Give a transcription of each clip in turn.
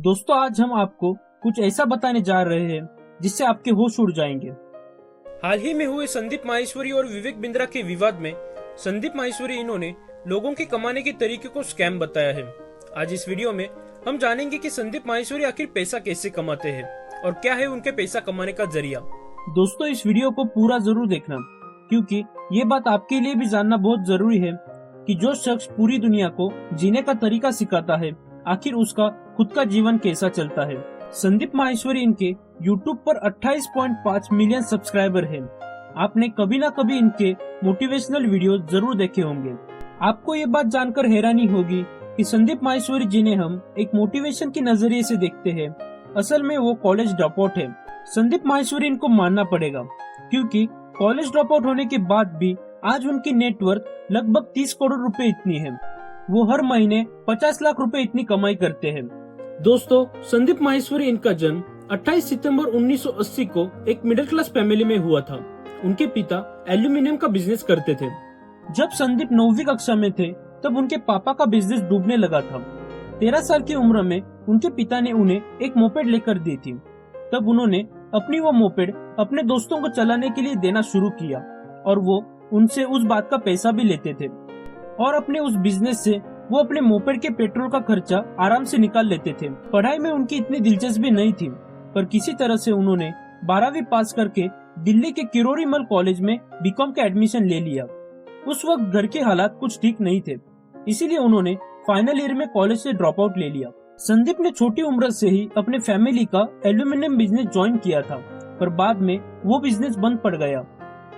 दोस्तों आज हम आपको कुछ ऐसा बताने जा रहे हैं जिससे आपके होश उड़ जाएंगे। हाल ही में हुए संदीप माहेश्वरी और विवेक बिंद्रा के विवाद में संदीप माहेश्वरी इन्होंने लोगों के कमाने के तरीके को स्कैम बताया है। आज इस वीडियो में हम जानेंगे कि संदीप माहेश्वरी आखिर पैसा कैसे कमाते हैं और क्या है उनके पैसा कमाने का जरिया। दोस्तों इस वीडियो को पूरा जरूर देखना, क्योंकि ये बात आपके लिए भी जानना बहुत जरूरी है कि जो शख्स पूरी दुनिया को जीने का तरीका सिखाता है, आखिर उसका खुद का जीवन कैसा चलता है। संदीप माहेश्वरी इनके YouTube पर 28.5 मिलियन सब्सक्राइबर हैं। आपने कभी ना कभी इनके मोटिवेशनल वीडियो जरूर देखे होंगे। आपको ये बात जानकर हैरानी होगी कि संदीप माहेश्वरी जिन्हें हम एक मोटिवेशन के नजरिए से देखते हैं, असल में वो कॉलेज ड्रॉप आउट है। संदीप माहेश्वरी इनको मानना पड़ेगा, क्योंकि कॉलेज ड्रॉप आउट होने के बाद भी आज उनकी नेटवर्थ लगभग 30 करोड़ रुपए इतनी है। वो हर महीने 50 लाख रुपए इतनी कमाई करते हैं। दोस्तों संदीप माहेश्वरी इनका जन्म 28 सितंबर 1980 को एक मिडिल क्लास फैमिली में हुआ था। उनके पिता एल्यूमिनियम का बिजनेस करते थे। जब संदीप 9वीं कक्षा में थे तब उनके पापा का बिजनेस डूबने लगा था। 13 साल की उम्र में उनके पिता ने उन्हें एक मोपेड लेकर दी थी। तब उन्होंने अपनी वो मोपेड अपने दोस्तों को चलाने के लिए देना शुरू किया और वो उनसे उस बात का पैसा भी लेते थे और अपने उस बिजनेस से वो अपने मोपेड के पेट्रोल का खर्चा आराम से निकाल लेते थे। पढ़ाई में उनकी इतनी दिलचस्पी नहीं थी, पर किसी तरह से उन्होंने 12वीं पास करके दिल्ली के किरोड़ी मल कॉलेज में बीकॉम का एडमिशन ले लिया। उस वक्त घर के हालात कुछ ठीक नहीं थे, इसीलिए उन्होंने फाइनल ईयर में कॉलेज से ड्रॉप आउट ले लिया। संदीप ने छोटी उम्र से ही अपने फैमिली का एल्यूमिनियम बिजनेस ज्वाइन किया था, पर बाद में वो बिजनेस बंद पड़ गया।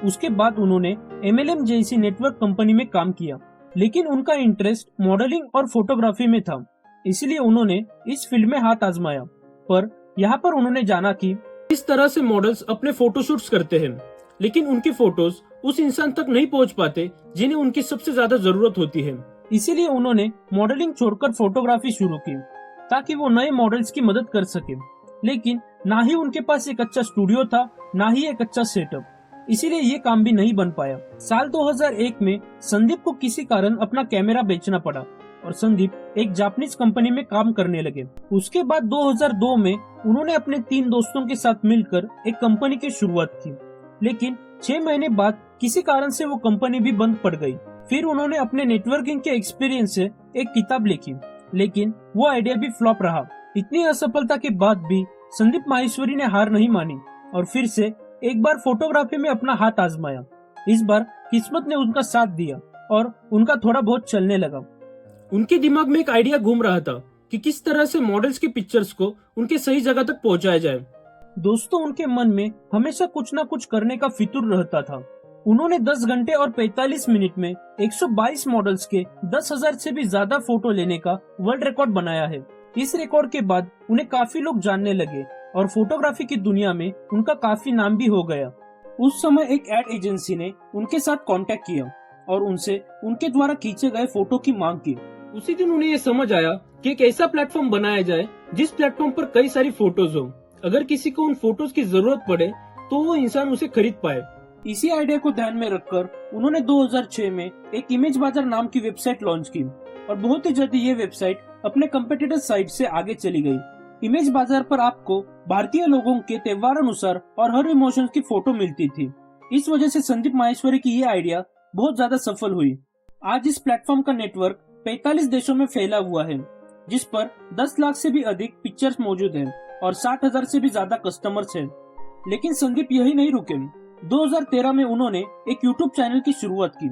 उसके बाद उन्होंने MLM जैसी नेटवर्क कंपनी में काम किया, लेकिन उनका इंटरेस्ट मॉडलिंग और फोटोग्राफी में था, इसलिए उन्होंने इस फील्ड में हाथ आजमाया। पर यहाँ पर उन्होंने जाना कि इस तरह से मॉडल्स अपने फोटोशूट्स करते हैं, लेकिन उनकी फोटोज उस इंसान तक नहीं पहुँच पाते जिन्हें उनकी सबसे ज्यादा जरूरत होती है। इसीलिए उन्होंने मॉडलिंग छोड़कर फोटोग्राफी शुरू की ताकि वो नए मॉडल्स की मदद कर सके। लेकिन ना ही उनके पास एक अच्छा स्टूडियो था, ना ही एक अच्छा सेटअप, इसीलिए ये काम भी नहीं बन पाया। साल 2001 में संदीप को किसी कारण अपना कैमरा बेचना पड़ा और संदीप एक जापानीज कंपनी में काम करने लगे। उसके बाद 2002 में उन्होंने अपने 3 दोस्तों के साथ मिलकर एक कंपनी की शुरुआत की, लेकिन 6 महीने बाद किसी कारण से वो कंपनी भी बंद पड़ गई। फिर उन्होंने अपने नेटवर्किंग के एक्सपीरियंस से एक किताब लिखी, लेकिन वो आइडिया भी फ्लॉप रहा। इतनी असफलता के बाद भी संदीप माहेश्वरी ने हार नहीं मानी और फिर से एक बार फोटोग्राफी में अपना हाथ आजमाया। इस बार किस्मत ने उनका साथ दिया और उनका थोड़ा बहुत चलने लगा। उनके दिमाग में एक आइडिया घूम रहा था कि किस तरह से मॉडल्स के पिक्चर्स को उनके सही जगह तक पहुंचाया जाए। दोस्तों उनके मन में हमेशा कुछ न कुछ करने का फितूर रहता था। उन्होंने 10 घंटे और 45 मिनट में 122 मॉडल्स के 10,000 से भी ज्यादा फोटो लेने का वर्ल्ड रिकॉर्ड बनाया है। इस रिकॉर्ड के बाद उन्हें काफी लोग जानने लगे और फोटोग्राफी की दुनिया में उनका काफी नाम भी हो गया। उस समय एक एड एजेंसी ने उनके साथ कांटेक्ट किया और उनसे उनके द्वारा खींचे गए फोटो की मांग की। उसी दिन उन्हें ये समझ आया कि एक ऐसा प्लेटफॉर्म बनाया जाए जिस प्लेटफॉर्म पर कई सारी फोटोज हो। अगर किसी को उन फोटोज की जरूरत पड़े तो वो इंसान उसे खरीद पाए। इसी आइडिया को ध्यान में रखकर उन्होंने 2006 में एक इमेज बाजार नाम की वेबसाइट लॉन्च की और बहुत ही जल्दी ये वेबसाइट अपने कंपेटिटर साइट से आगे चली गई। इमेज बाजार पर आपको भारतीय लोगों के त्योहार अनुसार और हर इमोशंस की फोटो मिलती थी। इस वजह से संदीप माहेश्वरी की ये आइडिया बहुत ज्यादा सफल हुई। आज इस प्लेटफॉर्म का नेटवर्क 45 देशों में फैला हुआ है, जिस पर 10 लाख से भी अधिक पिक्चर्स मौजूद हैं और 60,000 से भी ज्यादा कस्टमर्स हैं। लेकिन संदीप यही नहीं रुके। 2013 में उन्होंने एक YouTube चैनल की शुरुआत की,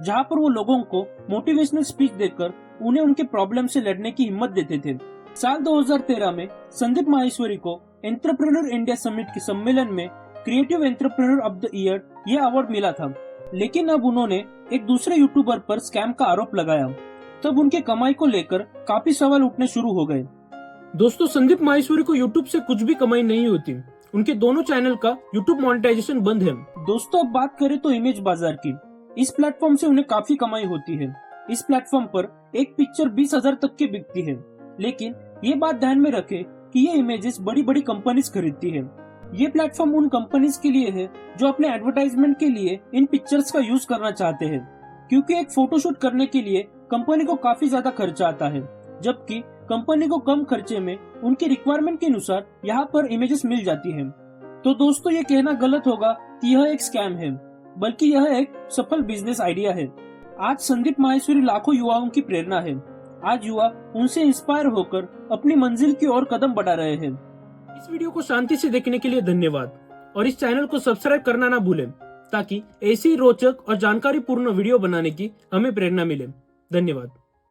जहां पर वो लोगों को मोटिवेशनल स्पीच देकर उन्हें उनके प्रॉब्लम से लड़ने की हिम्मत देते थे। साल 2013 में संदीप माहेश्वरी को एंटरप्रेन्योर इंडिया समिट के सम्मेलन में creative entrepreneur of the year ये अवार्ड मिला था। लेकिन अब उन्होंने एक दूसरे यूट्यूबर पर स्कैम का आरोप लगाया। तब उनके कमाई को लेकर काफी सवाल उठने शुरू हो गए। दोस्तों संदीप माहेश्वरी को यूट्यूब से कुछ भी कमाई नहीं होती। उनके दोनों चैनल का यूट्यूब मोनेटाइजेशन बंद है। दोस्तों अब बात करें तो इमेज बाजार की। इस प्लेटफॉर्म से उन्हें काफी कमाई होती है। इस प्लेटफॉर्म पर एक पिक्चर 20,000 तक की बिकती है, लेकिन ये बात ध्यान में रखें कि ये इमेजेस बड़ी बड़ी कंपनीज खरीदती है। ये प्लेटफॉर्म उन कंपनीज के लिए है जो अपने एडवर्टाइजमेंट के लिए इन पिक्चर्स का यूज करना चाहते हैं, क्योंकि एक फोटोशूट करने के लिए कंपनी को काफी ज्यादा खर्चा आता है, जबकि कंपनी को कम खर्चे में उनकी रिक्वायरमेंट के अनुसार यहाँ पर इमेजेस मिल जाती हैं। तो दोस्तों ये कहना गलत होगा कि यह एक स्कैम है, बल्कि यह एक सफल बिजनेस आइडिया है। आज संदीप माहेश्वरी लाखों युवाओं की प्रेरणा है। आज युवा उनसे इंस्पायर होकर अपनी मंजिल की ओर कदम बढ़ा रहे हैं। इस वीडियो को शांति से देखने के लिए धन्यवाद और इस चैनल को सब्सक्राइब करना ना भूलें ताकि ऐसी रोचक और जानकारीपूर्ण वीडियो बनाने की हमें प्रेरणा मिले। धन्यवाद।